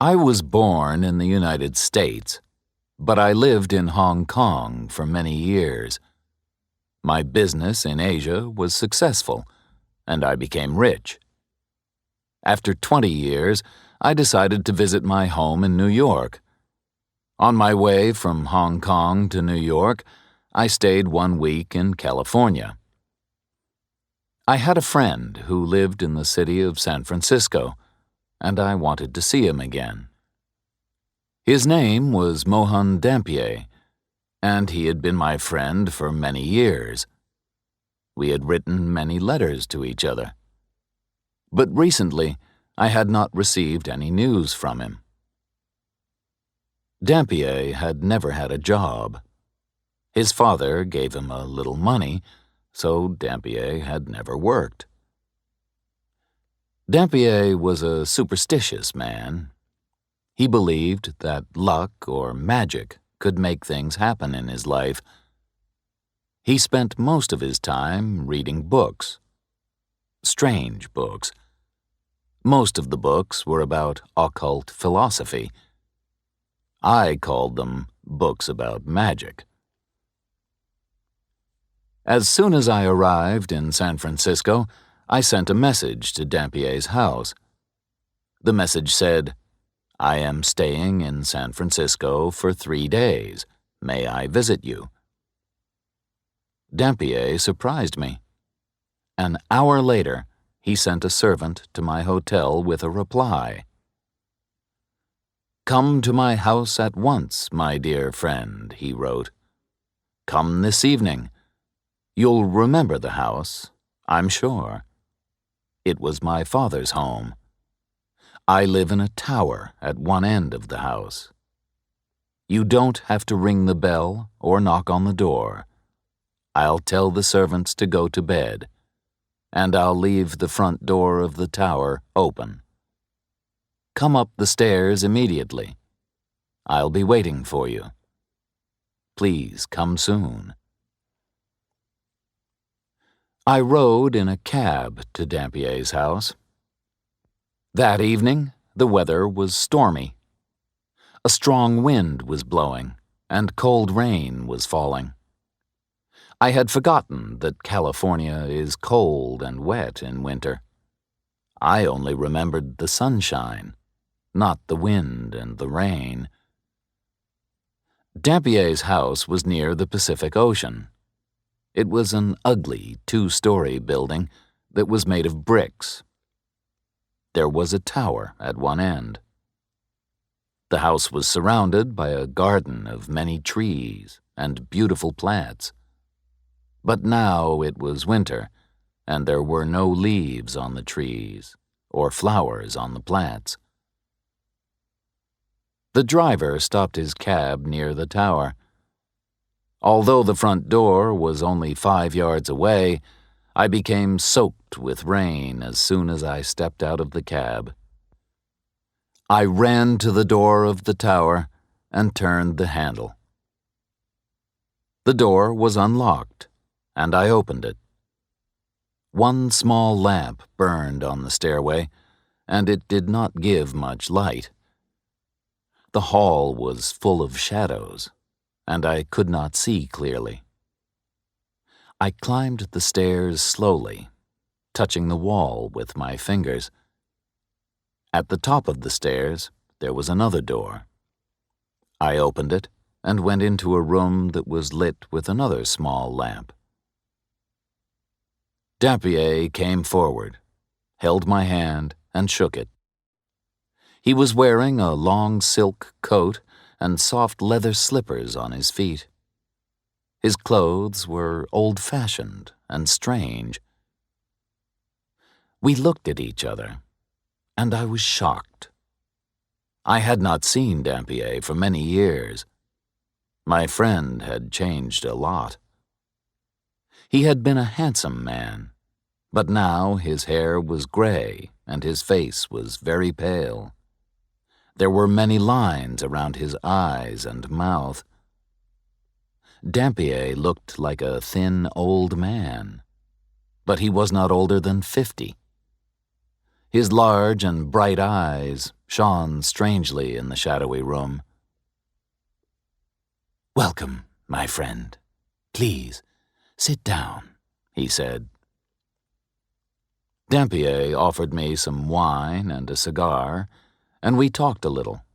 I was born in the United States, but I lived in Hong Kong for many years. My business in Asia was successful, and I became rich. After 20 years, I decided to visit my home in New York. On my way from Hong Kong to New York, I stayed 1 week in California. I had a friend who lived in the city of San Francisco, and I wanted to see him again. His name was Mohan Dampier, and he had been my friend for many years. We had written many letters to each other. But recently, I had not received any news from him. Dampier had never had a job. His father gave him a little money, so Dampier had never worked. Dampier was a superstitious man. He believed that luck or magic could make things happen in his life. He spent most of his time reading books. Strange books. Most of the books were about occult philosophy. I called them books about magic. As soon as I arrived in San Francisco, I sent a message to Dampier's house. The message said, "I am staying in San Francisco for 3 days. May I visit you?" Dampier surprised me. An hour later, he sent a servant to my hotel with a reply. "Come to my house at once, my dear friend," he wrote. "Come this evening. You'll remember the house, I'm sure. It was my father's home. I live in a tower at one end of the house. You don't have to ring the bell or knock on the door. I'll tell the servants to go to bed, and I'll leave the front door of the tower open. Come up the stairs immediately. I'll be waiting for you. Please come soon." I rode in a cab to Dampier's house. That evening, the weather was stormy. A strong wind was blowing, and cold rain was falling. I had forgotten that California is cold and wet in winter. I only remembered the sunshine, not the wind and the rain. Dampier's house was near the Pacific Ocean. It was an ugly 2-story building that was made of bricks. There was a tower at one end. The house was surrounded by a garden of many trees and beautiful plants. But now it was winter, and there were no leaves on the trees or flowers on the plants. The driver stopped his cab near the tower. Although the front door was only 5 yards away, I became soaked with rain as soon as I stepped out of the cab. I ran to the door of the tower and turned the handle. The door was unlocked, and I opened it. One small lamp burned on the stairway, and it did not give much light. The hall was full of shadows, and I could not see clearly. I climbed the stairs slowly, touching the wall with my fingers. At the top of the stairs, there was another door. I opened it and went into a room that was lit with another small lamp. Dampier came forward, held my hand, and shook it. He was wearing a long silk coat and soft leather slippers on his feet. His clothes were old-fashioned and strange. We looked at each other, and I was shocked. I had not seen Dampier for many years. My friend had changed a lot. He had been a handsome man, but now his hair was gray and his face was very pale. There were many lines around his eyes and mouth. Dampier looked like a thin old man, but he was not older than 50. His large and bright eyes shone strangely in the shadowy room. "Welcome, my friend. Please, sit down," he said. Dampier offered me some wine and a cigar, and we talked a little.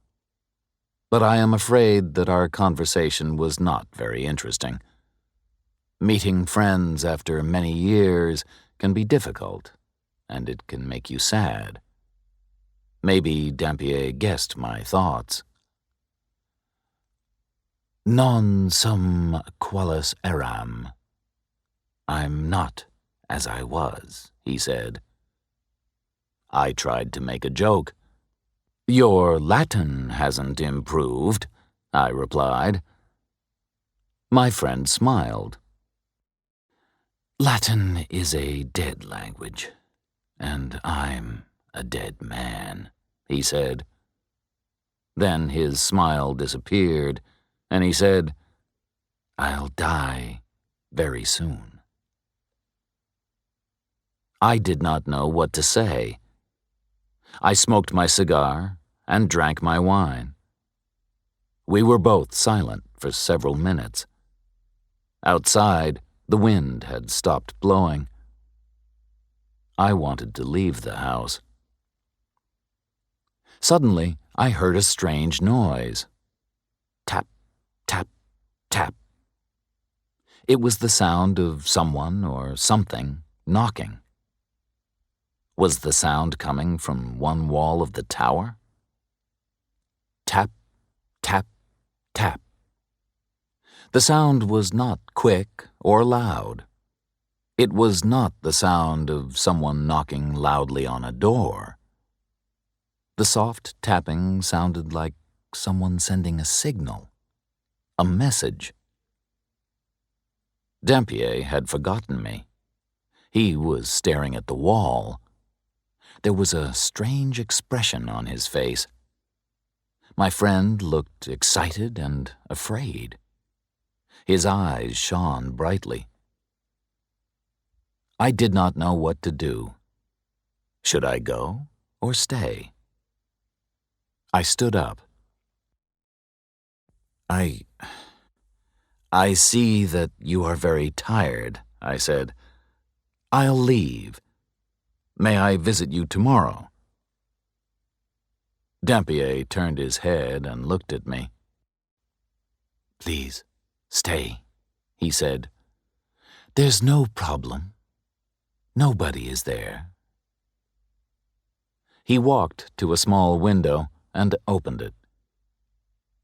But I am afraid that our conversation was not very interesting. Meeting friends after many years can be difficult, and it can make you sad. Maybe Dampier guessed my thoughts. "Non sum qualis eram." "I'm not as I was," he said. I tried to make a joke. "Your Latin hasn't improved," I replied. My friend smiled. "Latin is a dead language, and I'm a dead man," he said. Then his smile disappeared, and he said, "I'll die very soon." I did not know what to say. I smoked my cigar and drank my wine. We were both silent for several minutes. Outside, the wind had stopped blowing. I wanted to leave the house. Suddenly, I heard a strange noise. Tap, tap, tap. It was the sound of someone or something knocking. Was the sound coming from one wall of the tower? Tap, tap, tap. The sound was not quick or loud. It was not the sound of someone knocking loudly on a door. The soft tapping sounded like someone sending a signal, a message. Dampier had forgotten me. He was staring at the wall. There was a strange expression on his face. My friend looked excited and afraid. His eyes shone brightly. I did not know what to do. Should I go or stay? I stood up. I see that you are very tired," I said. "I'll leave. May I visit you tomorrow?" Dampier turned his head and looked at me. "Please, stay," he said. "There's no problem. Nobody is there." He walked to a small window and opened it.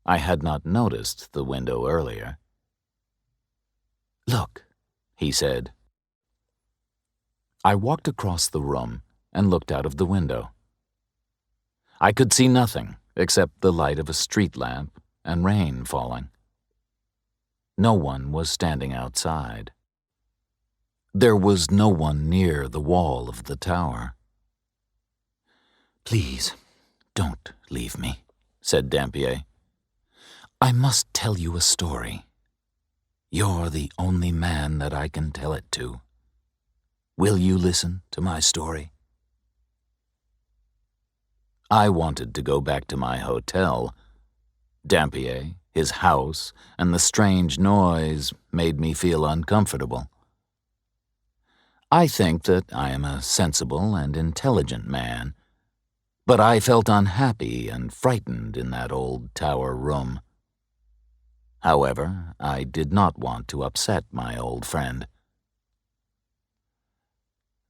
I had not noticed the window earlier. "Look," he said. I walked across the room and looked out of the window. I could see nothing except the light of a street lamp and rain falling. No one was standing outside. There was no one near the wall of the tower. "Please, don't leave me," said Dampier. "I must tell you a story. You're the only man that I can tell it to. Will you listen to my story?" I wanted to go back to my hotel. Dampier, his house, and the strange noise made me feel uncomfortable. I think that I am a sensible and intelligent man, but I felt unhappy and frightened in that old tower room. However, I did not want to upset my old friend.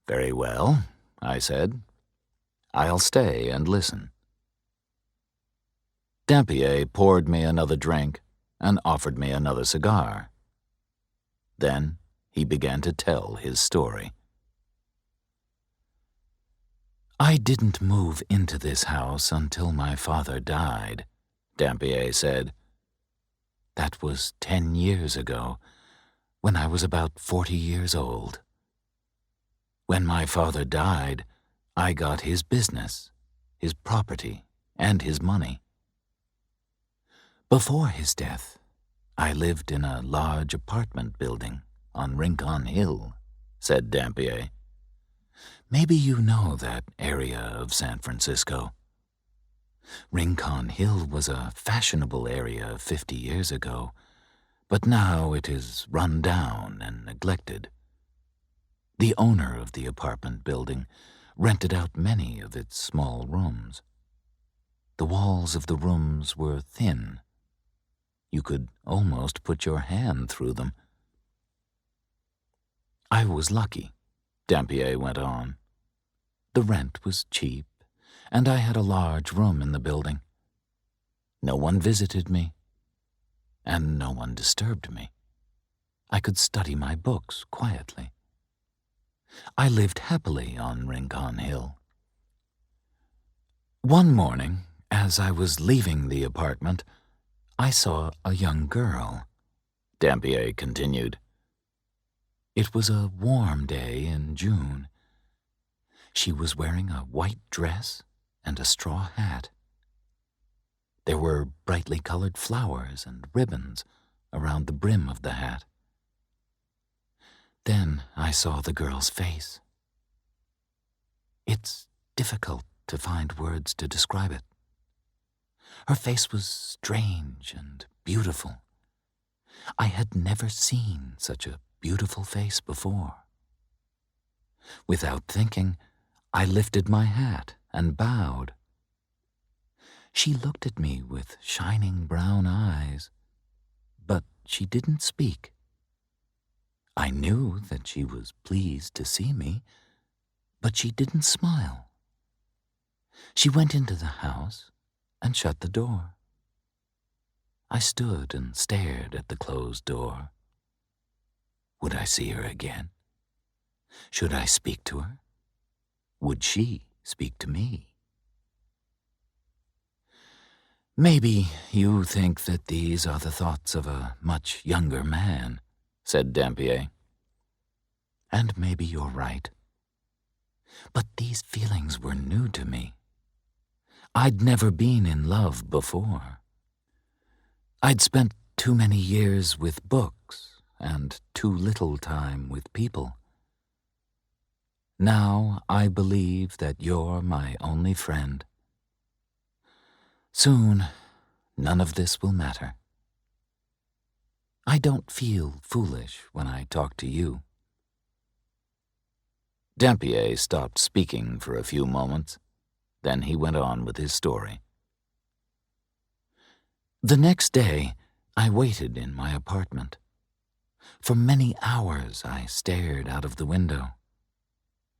"Very well," I said. "I'll stay and listen." Dampier poured me another drink and offered me another cigar. Then he began to tell his story. "I didn't move into this house until my father died," Dampier said. "That was 10 years ago, when I was about 40 years old. When my father died, I got his business, his property, and his money. Before his death, I lived in a large apartment building on Rincon Hill," said Dampier. "Maybe you know that area of San Francisco." Rincon Hill was a fashionable area 50 years ago, but now it is run down and neglected. The owner of the apartment building rented out many of its small rooms. The walls of the rooms were thin. You could almost put your hand through them. I was lucky, Dampier went on. The rent was cheap, and I had a large room in the building. No one visited me, and no one disturbed me. I could study my books quietly. I lived happily on Rincon Hill. One morning, as I was leaving the apartment, I saw a young girl, Dampier continued. It was a warm day in June. She was wearing a white dress and a straw hat. There were brightly colored flowers and ribbons around the brim of the hat. Then I saw the girl's face. It's difficult to find words to describe it. Her face was strange and beautiful. I had never seen such a beautiful face before. Without thinking, I lifted my hat and bowed. She looked at me with shining brown eyes, but she didn't speak. I knew that she was pleased to see me, but she didn't smile. She went into the house and shut the door. I stood and stared at the closed door. Would I see her again? Should I speak to her? Would she speak to me? Maybe you think that these are the thoughts of a much younger man, said Dampier. And maybe you're right. But these feelings were new to me. I'd never been in love before. I'd spent too many years with books and too little time with people. Now I believe that you're my only friend. Soon, none of this will matter. I don't feel foolish when I talk to you. Dampier stopped speaking for a few moments. Then he went on with his story. The next day, I waited in my apartment. For many hours, I stared out of the window.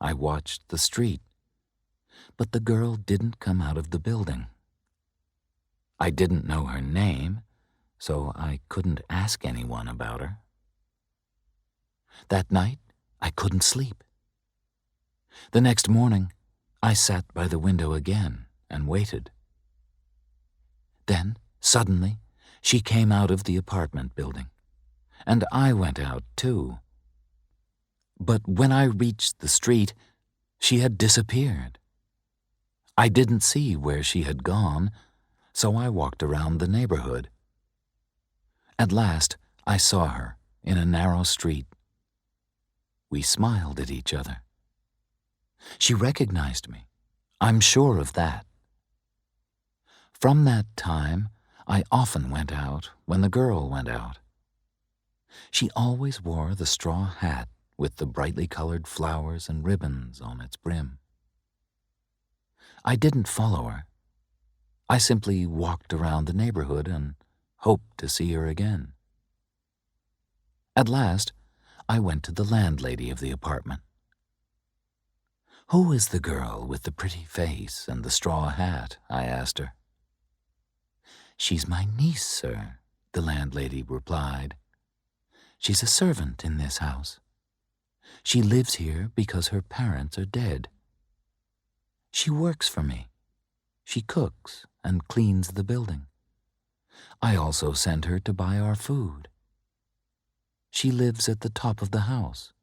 I watched the street, but the girl didn't come out of the building. I didn't know her name, so I couldn't ask anyone about her. That night, I couldn't sleep. The next morning, I sat by the window again and waited. Then, suddenly, she came out of the apartment building, and I went out too. But when I reached the street, she had disappeared. I didn't see where she had gone, so I walked around the neighborhood. At last, I saw her in a narrow street. We smiled at each other. She recognized me. I'm sure of that. From that time, I often went out when the girl went out. She always wore the straw hat with the brightly colored flowers and ribbons on its brim. I didn't follow her. I simply walked around the neighborhood and hoped to see her again. At last, I went to the landlady of the apartment. "Who is the girl with the pretty face and the straw hat?" I asked her. "She's my niece, sir," the landlady replied. "She's a servant in this house. She lives here because her parents are dead. She works for me. She cooks and cleans the building. I also send her to buy our food. She lives at the top of the house.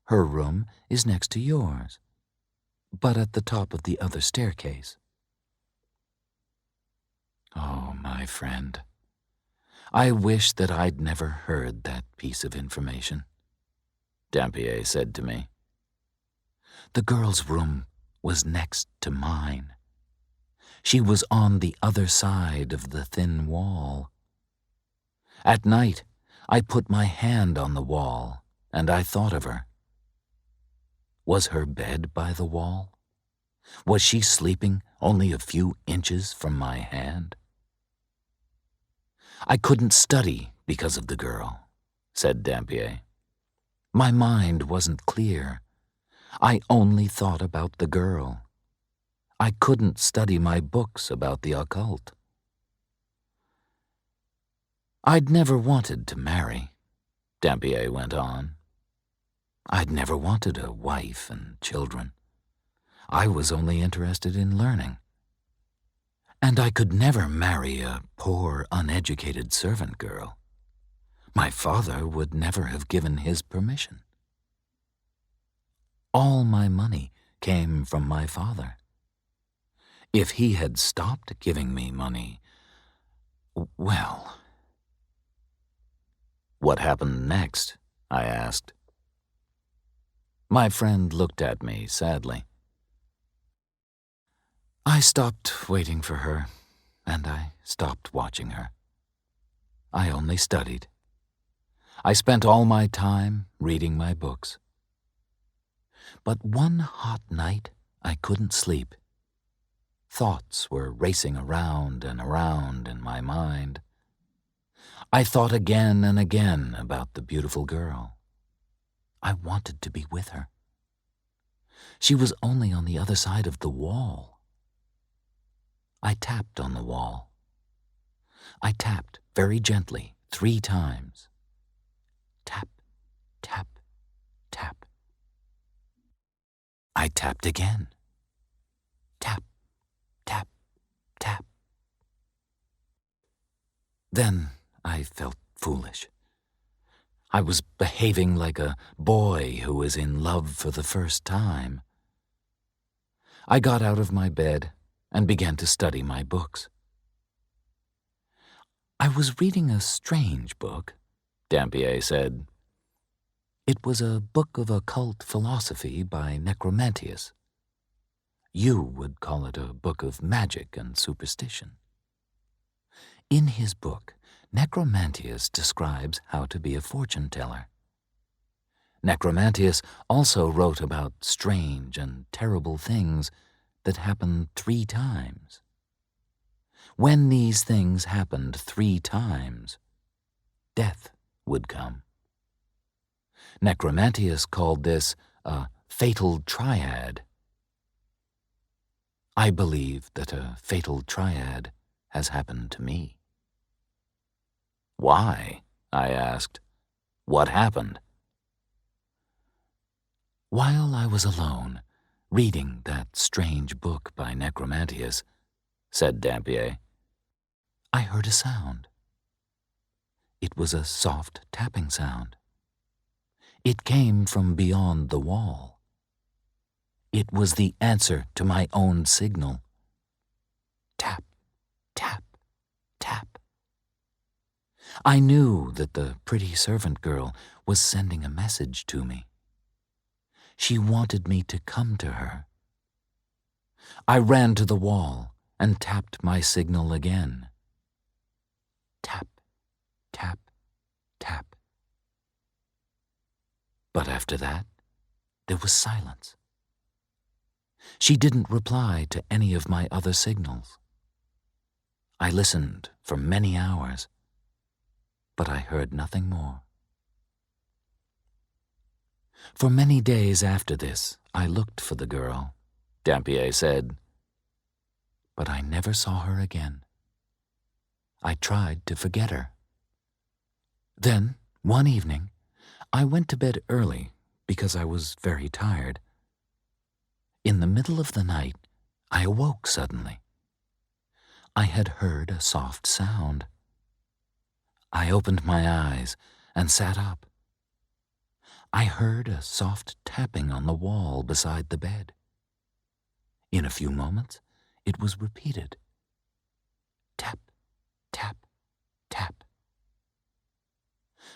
Her room is next to yours, but at the top of the other staircase." Oh, my friend, I wish that I'd never heard that piece of information, Dampier said to me. The girl's room was next to mine. She was on the other side of the thin wall. At night, I put my hand on the wall, and I thought of her. Was her bed by the wall? Was she sleeping only a few inches from my hand? I couldn't study because of the girl, said Dampier. My mind wasn't clear. I only thought about the girl. I couldn't study my books about the occult. I'd never wanted to marry, Dampier went on. I'd never wanted a wife and children. I was only interested in learning. And I could never marry a poor, uneducated servant girl. My father would never have given his permission. All my money came from my father. If he had stopped giving me money, well... What happened next? I asked. My friend looked at me sadly. I stopped waiting for her, and I stopped watching her. I only studied. I spent all my time reading my books. But one hot night, I couldn't sleep. Thoughts were racing around and around in my mind. I thought again and again about the beautiful girl. I wanted to be with her. She was only on the other side of the wall. I tapped on the wall. I tapped very gently 3 times. Tap, tap, tap. I tapped again. Tap, tap, tap. Then I felt foolish. I was behaving like a boy who is in love for the first time. I got out of my bed and began to study my books. I was reading a strange book, Dampier said. It was a book of occult philosophy by Necromantius. You would call it a book of magic and superstition. In his book, Necromantius describes how to be a fortune-teller. Necromantius also wrote about strange and terrible things that happened 3 times. When these things happened 3 times, death would come. Necromantius called this a fatal triad. I believe that a fatal triad has happened to me. Why? I asked. What happened? While I was alone, reading that strange book by Necromantius, said Dampier, I heard a sound. It was a soft tapping sound. It came from beyond the wall. It was the answer to my own signal. Tap, tap, tap. I knew that the pretty servant girl was sending a message to me. She wanted me to come to her. I ran to the wall and tapped my signal again. Tap, tap, tap. But after that, there was silence. She didn't reply to any of my other signals. I listened for many hours, but I heard nothing more. For many days after this, I looked for the girl, Dampier said, but I never saw her again. I tried to forget her. Then, one evening, I went to bed early because I was very tired. In the middle of the night, I awoke suddenly. I had heard a soft sound. I opened my eyes and sat up. I heard a soft tapping on the wall beside the bed. In a few moments, it was repeated. Tap, tap, tap.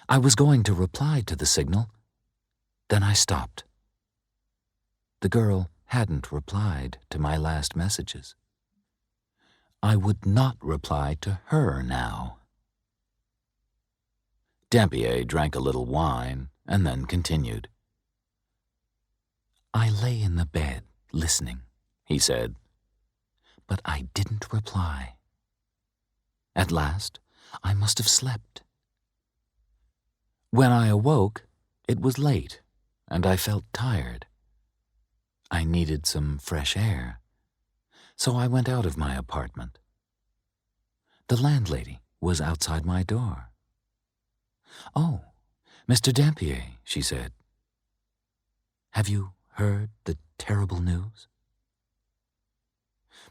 I was going to reply to the signal. Then I stopped. The girl hadn't replied to my last messages. I would not reply to her now. Dampier drank a little wine and then continued. I lay in the bed, listening, he said, but I didn't reply. At last, I must have slept. When I awoke, it was late, and I felt tired. I needed some fresh air, so I went out of my apartment. The landlady was outside my door. "Oh, Mr. Dampier," she said. "Have you heard the terrible news?"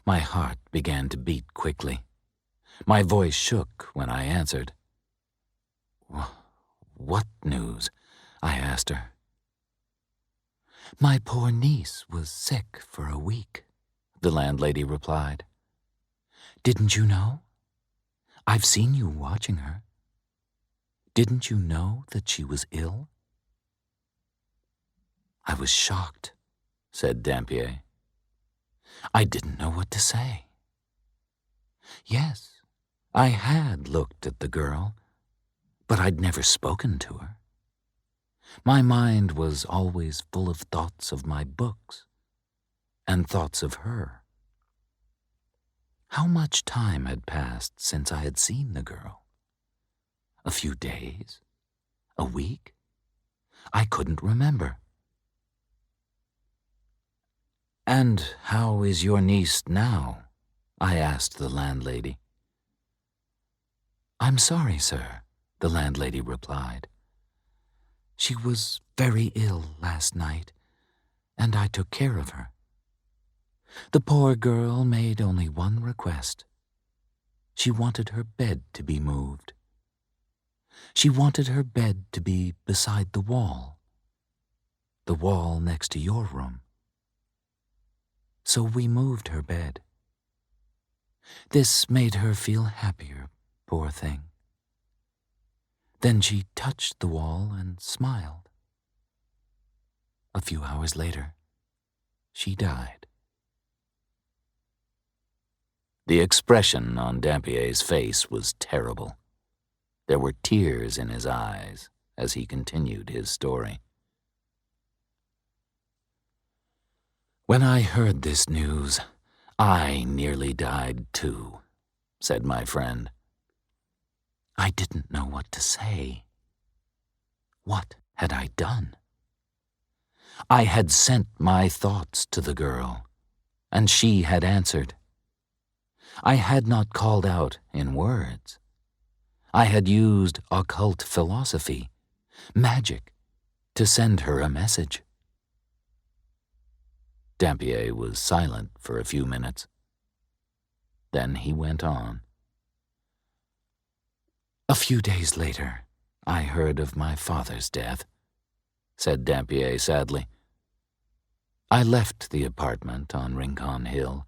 My heart began to beat quickly. My voice shook when I answered. "What news?" I asked her. "My poor niece was sick for a week," the landlady replied. "Didn't you know? I've seen you watching her. Didn't you know that she was ill?" I was shocked, said Dampier. I didn't know what to say. Yes, I had looked at the girl, but I'd never spoken to her. My mind was always full of thoughts of my books and thoughts of her. How much time had passed since I had seen the girl? A few days? A week? I couldn't remember. "And how is your niece now?" I asked the landlady. "I'm sorry, sir," the landlady replied. "She was very ill last night, and I took care of her. The poor girl made only one request. She wanted her bed to be moved. She wanted her bed to be beside the wall next to your room. So we moved her bed. This made her feel happier, poor thing. Then she touched the wall and smiled. A few hours later, she died." The expression on Dampier's face was terrible. There were tears in his eyes as he continued his story. "When I heard this news, I nearly died too," said my friend. I didn't know what to say. What had I done? I had sent my thoughts to the girl, and she had answered. I had not called out in words. I had used occult philosophy, magic, to send her a message. Dampier was silent for a few minutes. Then he went on. "A few days later, I heard of my father's death," said Dampier sadly. "I left the apartment on Rincon Hill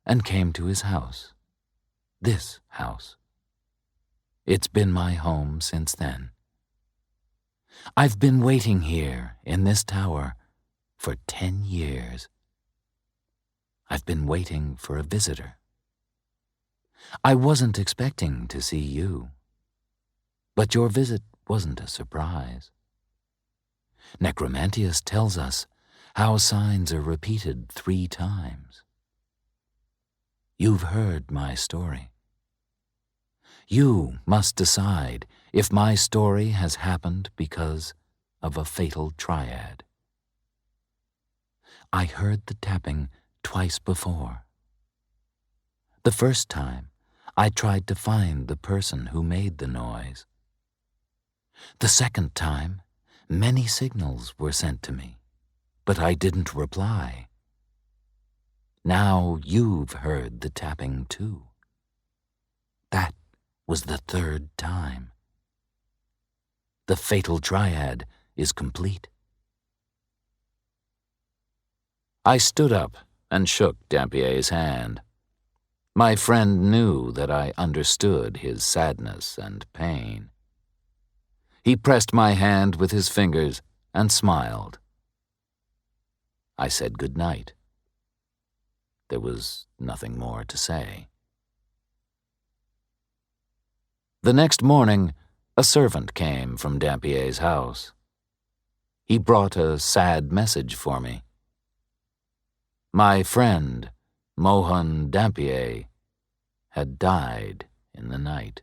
and came to his house, this house. It's been my home since then. I've been waiting here in this tower for 10 years. I've been waiting for a visitor. I wasn't expecting to see you, but your visit wasn't a surprise. Necromantius tells us how signs are repeated 3 times. You've heard my story. You must decide if my story has happened because of a fatal triad. I heard the tapping twice before. The first time, I tried to find the person who made the noise. The second time, many signals were sent to me, but I didn't reply. Now you've heard the tapping too. That was the 3rd time. The fatal triad is complete." I stood up and shook Dampier's hand. My friend knew that I understood his sadness and pain. He pressed my hand with his fingers and smiled. I said good night. There was nothing more to say. The next morning, a servant came from Dampier's house. He brought a sad message for me. My friend, Mohan Dampier, had died in the night.